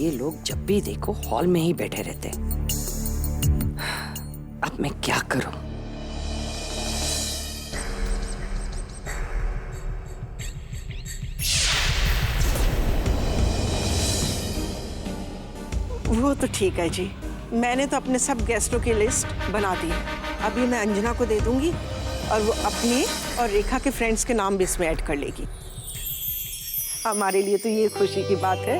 ये लोग जब भी देखो हॉल में ही बैठे रहते। अब मैं क्या करूं? वो तो ठीक है जी, मैंने तो अपने सब गेस्टों की लिस्ट बना दी है। अभी मैं अंजना को दे दूंगी और वो अपने और रेखा के फ्रेंड्स के नाम भी इसमें ऐड कर लेगी। हमारे लिए तो ये खुशी की बात है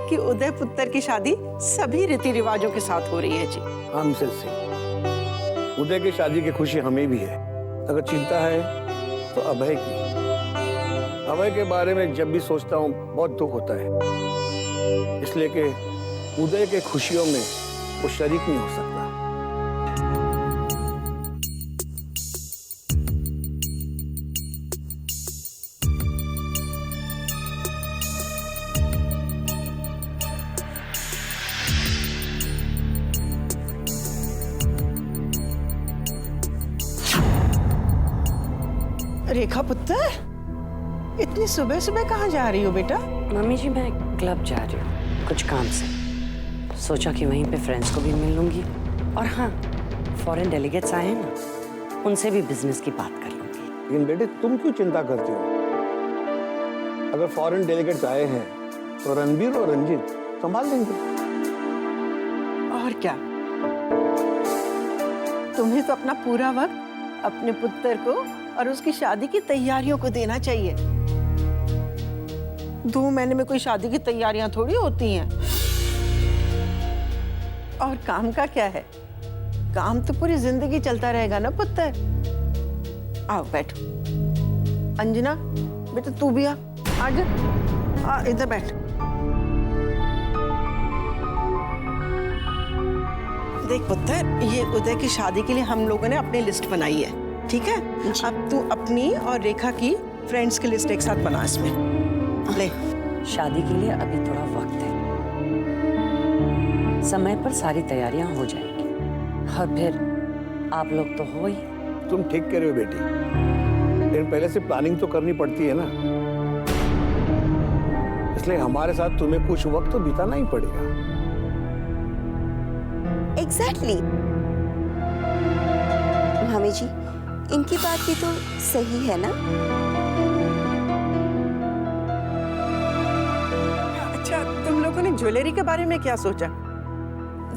कि उदय पुत्र की शादी सभी रीति रिवाजों के साथ हो रही है जी। हाँ मिसेस सिंह, उदय की शादी की खुशी हमें भी है। अगर चिंता है तो अभय की। अभय के बारे में जब भी सोचता हूँ बहुत दुख होता है, इसलिए कि उदय के खुशियों में वो शरीक नहीं हो सकता। रेखा पुत्र, इतनी सुबह सुबह कहाँ जा रही हो बेटा? मम्मी जी मैं क्लब जा रही हूँ कुछ काम से। सोचा कि वहीं पे फ्रेंड्स को भी मिल लूंगी, और हाँ फॉरेन डेलीगेट्स आए हैं ना, उनसे भी बिजनेस की बात कर लूंगी। लेकिन बेटे तुम क्यों चिंता करती हो? अगर फॉरेन डेलीगेट्स आए हैं तो रणबीर और रंजीत संभाल लेंगे। और क्या, तुम्हें तो अपना पूरा वक्त अपने पुत्र को और उसकी शादी की तैयारियों को देना चाहिए। 2 महीने में कोई शादी की तैयारियां थोड़ी होती हैं। और काम का क्या है, काम तो पूरी जिंदगी चलता रहेगा ना पुत्र। आओ बैठो। अंजना बेटा तू भी आ जा, इधर बैठ। देख पुत्र, ये उदय की शादी के लिए हम लोगों ने अपनी लिस्ट बनाई है, ठीक है? अब तू अपनी और रेखा की फ्रेंड्स की लिस्ट एक साथ बना इसमें। ले। शादी के लिए अभी थोड़ा वक्त है, समय पर सारी तैयारियां हो जाएंगी, और फिर आप लोग तो हो ही। तुम ठीक कह रहे हो बेटी, लेकिन पहले से प्लानिंग तो करनी पड़ती है ना, इसलिए हमारे साथ तुम्हें कुछ वक्त तो बिताना ही पड़ेगा। एग्जैक्टली। मामी जी, इनकी बात भी तो सही है ना? अच्छा, तुम लोगों ने ज्वेलरी के बारे में क्या सोचा?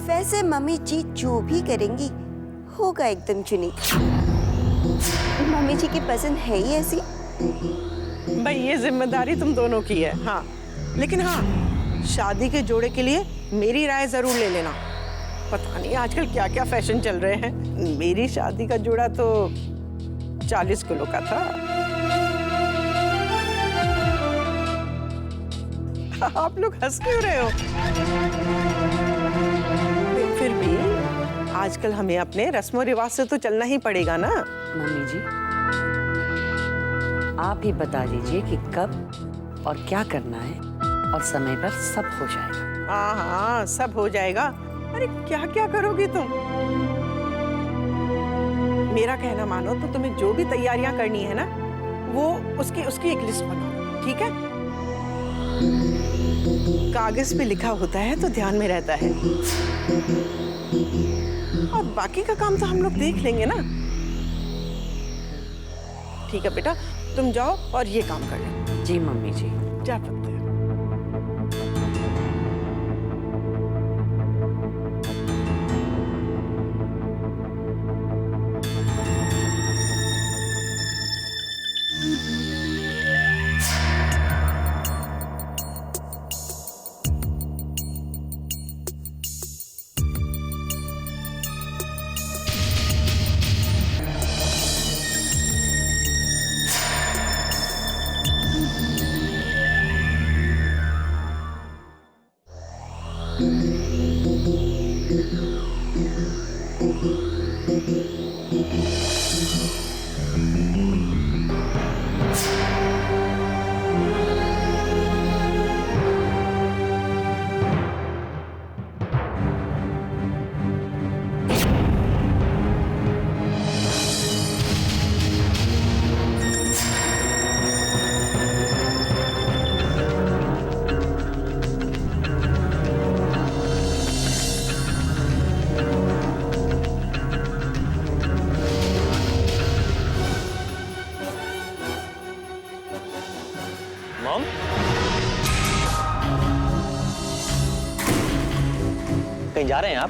वैसे मम्मी जी जो भी करेंगी होगा एकदम यूनिक। मम्मी जी की पसंद है ही ऐसी। भाई ये जिम्मेदारी तुम दोनों की है। हाँ, लेकिन हाँ, शादी के जोड़े के लिए मेरी राय जरूर ले लेना। पता नहीं आजकल क्या क्या फैशन चल रहे हैं। मेरी शादी का जोड़ा तो 40 किलो का था। आप लोग हंस क्यों रहे हो? फिर भी आजकल हमें अपने रस्मों रिवाज से तो चलना ही पड़ेगा ना। मम्मी जी आप ही बता दीजिए कि कब और क्या करना है, और समय पर सब हो जाएगा। हाँ हाँ, सब हो जाएगा। अरे क्या क्या करोगी तुम? मेरा कहना मानो तो तुम्हें जो भी तैयारियां करनी है ना, वो उसकी एक लिस्ट बनाओ, ठीक है? कागज पे लिखा होता है तो ध्यान में रहता है, और बाकी का काम तो हम लोग देख लेंगे ना। ठीक है बेटा, तुम जाओ और ये काम कर लो। जी मम्मी जी। जा पुत्र। मॉम, कहीं जा रहे हैं आप?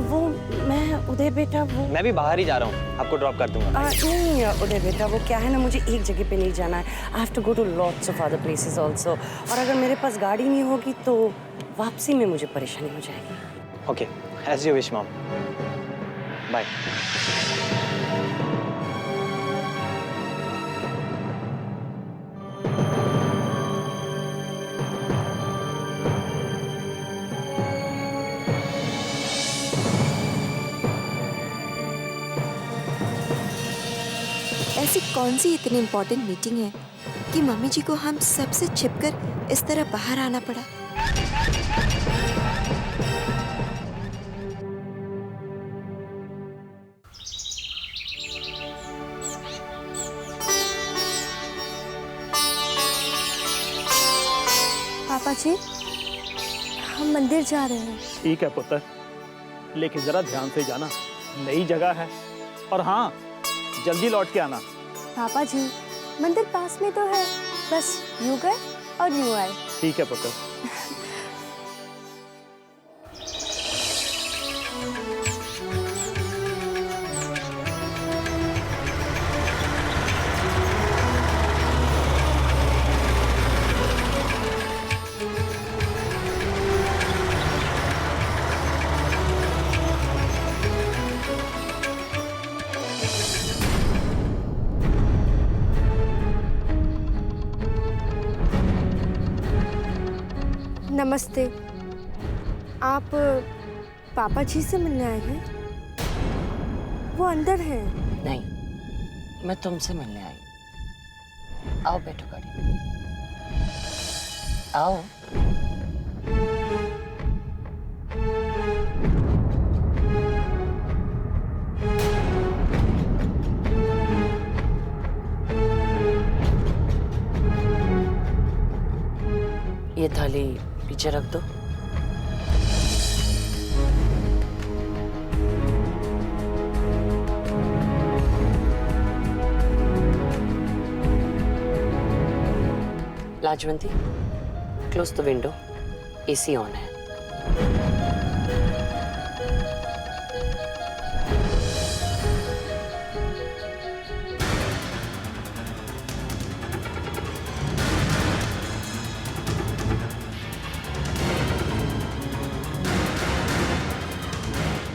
वो मैं उदय बेटा वो मैं भी बाहर ही जा रहा हूँ, आपको ड्रॉप कर दूंगा। नहीं उदय बेटा, वो क्या है ना, मुझे एक जगह पे नहीं जाना है। I have to go to lots of other places also. और अगर मेरे पास गाड़ी नहीं होगी तो वापसी में मुझे परेशानी हो जाएगी। Okay, as you wish mom. Bye. ऐसी कौन सी इतनी इम्पोर्टेंट मीटिंग है कि मम्मी जी को हम सबसे छिपकर इस तरह बाहर आना पड़ा? पापा जी, हम मंदिर जा रहे हैं। ठीक है पुत्र, लेकिन जरा ध्यान से जाना, नई जगह है। और हाँ, जल्दी लौट के आना। पापा जी, मंदिर पास में तो है, बस यूं गए और यूं आए। ठीक है पुत्र। नमस्ते। आप पापा जी से मिलने आए हैं? वो अंदर हैं। नहीं, मैं तुमसे मिलने आई। आओ बैठो गाड़ी में। आओ। ये थाली पीछे रख दो। Lajwanti, close the window. AC on है।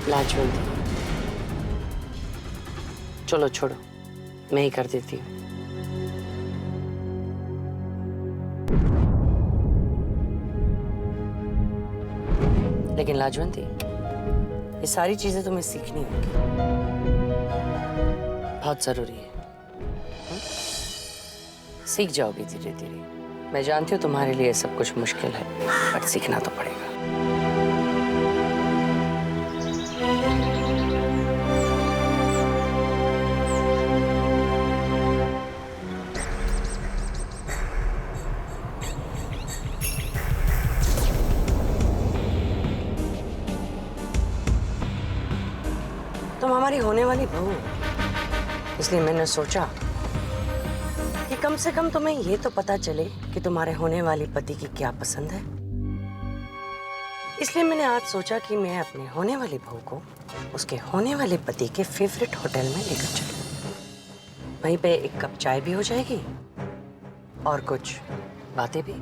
लाजवंती, चलो छोड़ो, मैं ही कर देती हूँ। लेकिन लाजवंती, ये सारी चीजें तुम्हें सीखनी होगी, बहुत जरूरी है। सीख जाओगी धीरे धीरे। मैं जानती हूँ तुम्हारे लिए सब कुछ मुश्किल है, बट सीखना तो पड़ेगा। तुम हमारी होने वाली बहू हो, इसलिए मैंने सोचा कि कम से कम तुम्हें ये तो पता चले कि तुम्हारे होने वाली पति की क्या पसंद है। इसलिए मैंने आज सोचा कि मैं अपने होने वाली बहू को उसके होने वाले पति के फेवरेट होटल में लेकर चलूं। वहीं पे एक कप चाय भी हो जाएगी और कुछ बातें भी।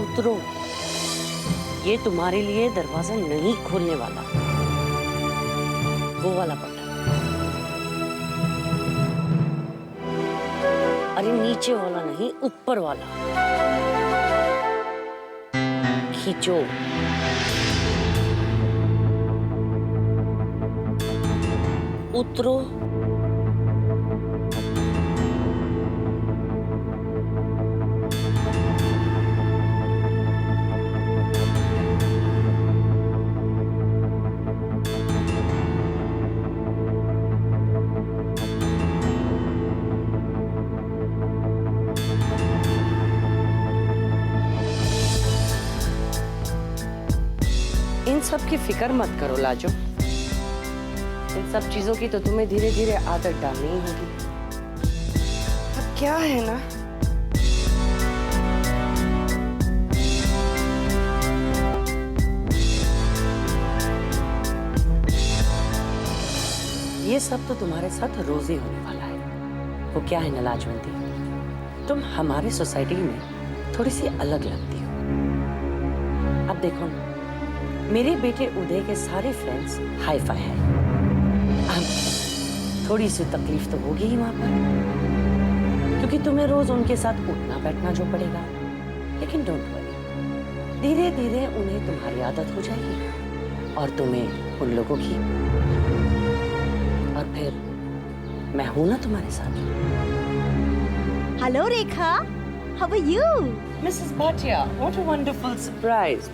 उतरो, ये तुम्हारे लिए दरवाजा नहीं खोलने वाला, वो वाला बटन। अरे नीचे वाला नहीं, ऊपर वाला। खींचो। उतरो। इन सब की फिक्र मत करो लाजो। इन सब चीजों की तो तुम्हें धीरे धीरे आदत डालनी ही होगी। अब क्या है ना, ये सब तो तुम्हारे साथ रोज ही होने वाला है। वो क्या है ना लाजवंती, तुम हमारे सोसाइटी में थोड़ी सी अलग लगती हो। अब देखो ना, मेरे बेटे उदय के सारे फ्रेंड्स हाई फाई हैं। अब थोड़ी सी तकलीफ तो होगी ही वहां पर, क्योंकि तुम्हें रोज उनके साथ उठना बैठना जो पड़ेगा। लेकिन डोंट वरी, धीरे धीरे उन्हें तुम्हारी आदत हो जाएगी और तुम्हें उन लोगों की। और फिर मैं हूं ना तुम्हारे साथ। Hello Rekha, how are you? Mrs. Bhatia, what a wonderful surprise.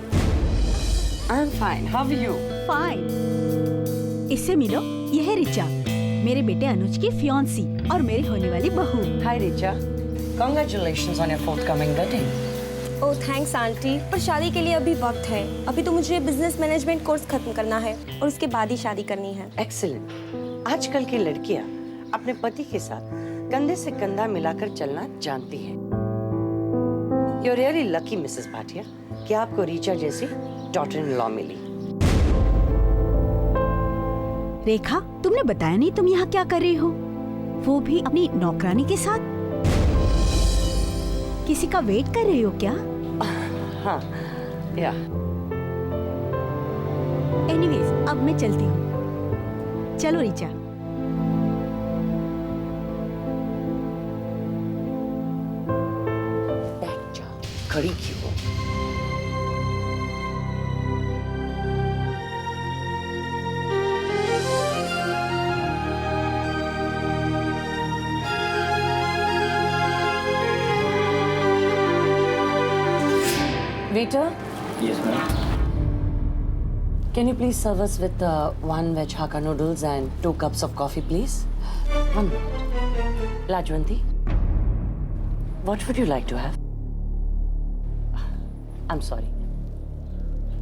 I'm fine. How are you? Fine. इससे मिलो, यह है रिचा, मेरे बेटे अनुज की फियांसी और मेरी होने वाली बहू। Hi, Richa. Congratulations on your forthcoming wedding. Oh thanks aunty, पर शादी के लिए अभी वक्त है। अभी तो मुझे बिजनेस मैनेजमेंट कोर्स खत्म करना है और उसके बाद ही शादी करनी है। Excellent. आजकल की लड़कियां अपने पति के साथ कंधे से कंधा मिलाकर चलना जानती हैं। You're really lucky, Mrs. Bhatia, कि आपको रीचा जैसी डॉटर इन लॉ मिली। रेखा, तुमने बताया नहीं तुम यहाँ क्या कर रही हो? वो भी अपनी नौकरानी के साथ? किसी का वेट कर रही हो क्या? हाँ, या। एनीवेज, अब मैं चलती हूँ। चलो रीचा। बैठ जाओ, खड़ी क्यों हो? Waiter, Yes, ma'am. can you please serve us with one veg Hakka noodles and 2 cups of coffee, please? 1 minute. Lajwanti, what would you like to have? I'm sorry.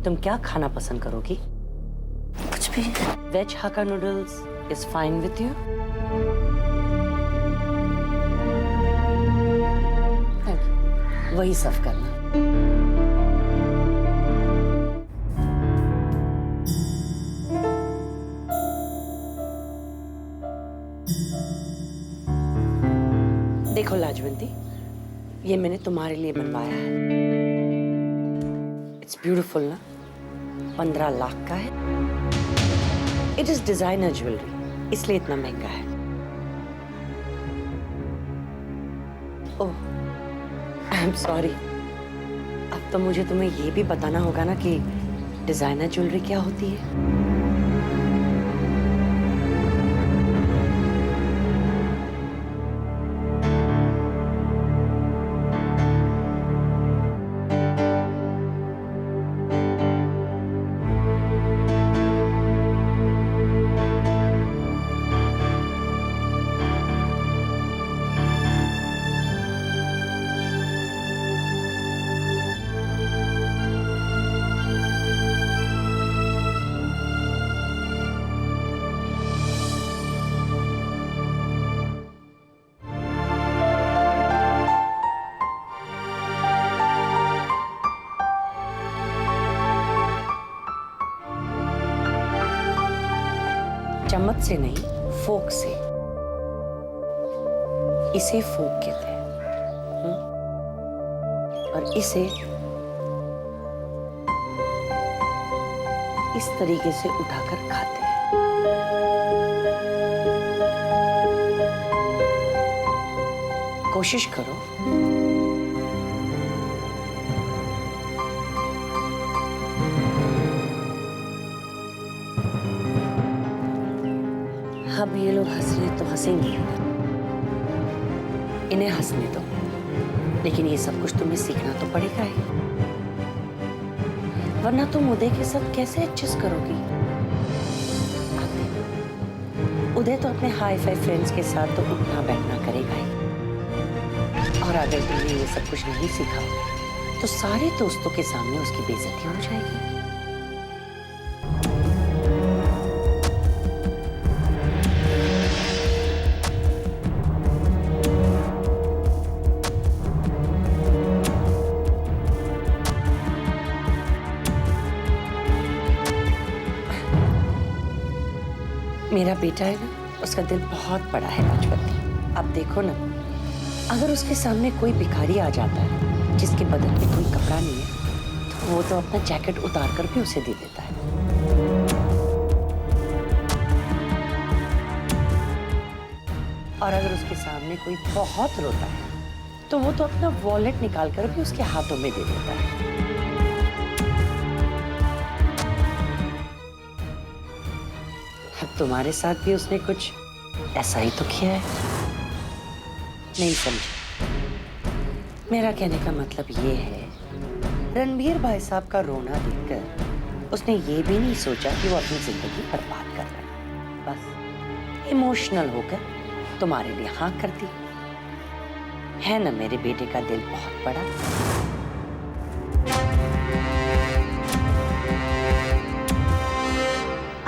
तुम क्या खाना पसंद करोगी? कुछ भी। Veg Hakka noodles is fine with you? Thank you. वही सर्व करना। देखो लाजवंती, ये मैंने तुम्हारे लिए बनवाया है। इट्स ब्यूटीफुल ना, 15 लाख का है। इट इज डिजाइनर ज्वेलरी, इसलिए इतना महंगा है। ओह, आई एम सॉरी। अब तो मुझे तुम्हें ये भी बताना होगा ना कि डिजाइनर ज्वेलरी क्या होती है। चम्मच से नहीं, फोक से। इसे फोक कहते हैं। और इसे इस तरीके से उठाकर खाते हैं। कोशिश करो। अब ये लोग हंस रहे तो हंसेंगे, इन्हें हंसने दो। लेकिन ये सब कुछ तुम्हें सीखना तो पड़ेगा ही, वरना तुम उदय के साथ कैसे एडजस्ट करोगी? उदय तो अपने हाई फाई फ्रेंड्स के साथ तो उठना बैठना करेगा ही। और अगर तुमने ये सब कुछ नहीं सीखा तो सारे दोस्तों के सामने उसकी बेइज्जती हो जाएगी। मेरा बेटा है ना, उसका दिल बहुत बड़ा है लाजवंती। अब देखो ना, अगर उसके सामने कोई भिखारी आ जाता है जिसके बदन में कोई कपड़ा नहीं है, तो वो तो अपना जैकेट उतार कर भी उसे दे देता है। और अगर उसके सामने कोई बहुत रोता है तो वो तो अपना वॉलेट निकाल कर भी उसके हाथों में दे देता है। अब तुम्हारे साथ भी उसने कुछ ऐसा ही तो किया है। नहीं समझे? मेरा कहने का मतलब ये है, रणबीर भाई साहब का रोना देखकर उसने ये भी नहीं सोचा कि वो अपनी जिंदगी बर्बाद कर रहा है। बस इमोशनल होकर तुम्हारे लिए हाँ कर दी है ना। मेरे बेटे का दिल बहुत बड़ा।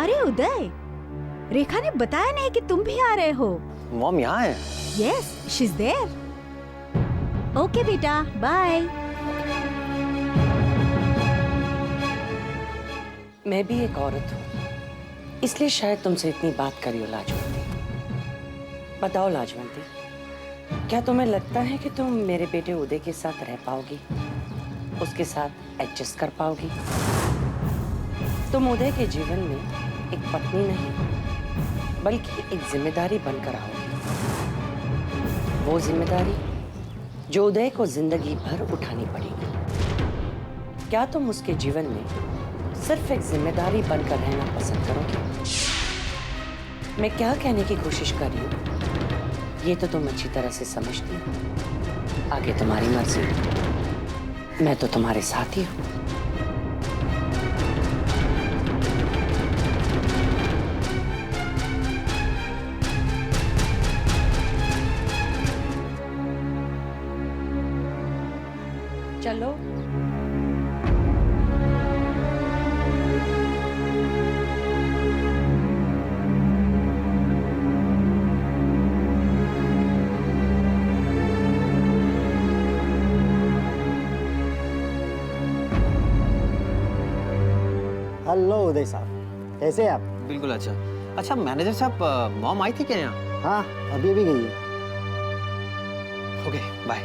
अरे उदय, रेखा ने बताया नहीं कि तुम भी आ रहे हो। मॉम यहाँ है। Yes, she is there. Okay बेटा, बाय। मैं भी एक औरत हूँ, इसलिए शायद तुमसे इतनी बात करी हो लाजवंती। बताओ लाजवंती, क्या तुम्हें लगता है कि तुम मेरे बेटे उदय के साथ रह पाओगी, उसके साथ एडजस्ट कर पाओगी? तुम उदय के जीवन में एक पत्नी नहीं बल्कि एक जिम्मेदारी बनकर आओगी। वो जिम्मेदारी जो उदय को जिंदगी भर उठानी पड़ेगी। क्या तुम उसके जीवन में सिर्फ एक जिम्मेदारी बनकर रहना पसंद करोगे? मैं क्या कहने की कोशिश कर रही हूँ ये तो तुम अच्छी तरह से समझती हो। आगे तुम्हारी मर्जी, मैं तो तुम्हारे साथ ही हूँ। चलो। हेलो उदय साहब, कैसे हैं आप? बिल्कुल अच्छा। अच्छा मैनेजर साहब, मॉम आई थी क्या यहाँ? हाँ, अभी अभी गई है। Okay bye.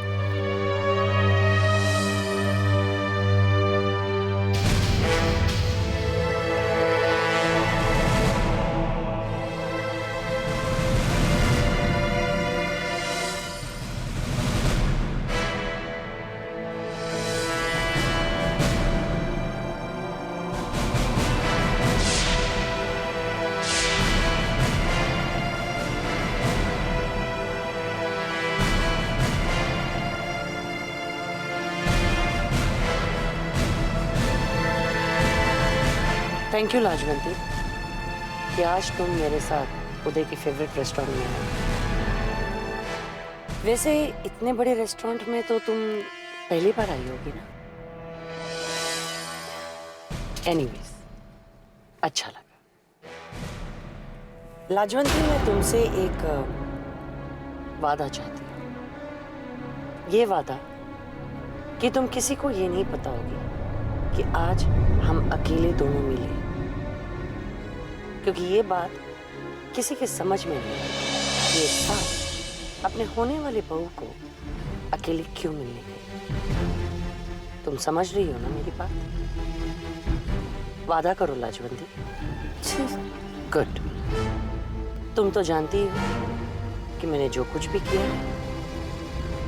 Thank you Lajwanti कि आज तुम मेरे साथ उदय की फेवरेट रेस्टोरेंट में आए। वैसे इतने बड़े रेस्टोरेंट में तो तुम पहली बार आई होगी ना? एनीवेज, अच्छा लगा। लाजवंती, मैं तुमसे एक वादा चाहती हूँ। ये वादा कि तुम किसी को ये नहीं बताओगी कि आज हम अकेले दोनों मिले, क्योंकि ये बात किसी के समझ में नहीं आई। ये साथ अपने होने वाले बहू को अकेले क्यों मिलने गई? तुम समझ रही हो ना मेरी बात? वादा करो लाजवंती। गुड। तुम तो जानती हो कि मैंने जो कुछ भी किया है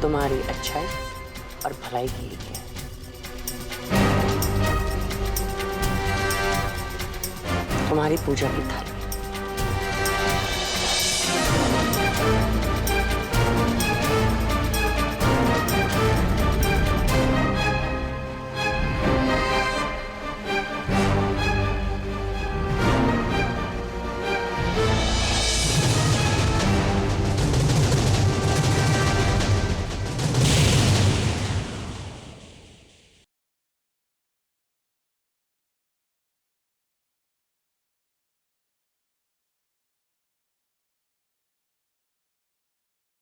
तुम्हारी अच्छाई और भलाई के लिए किया है। तुम्हारी पूजा की थाली।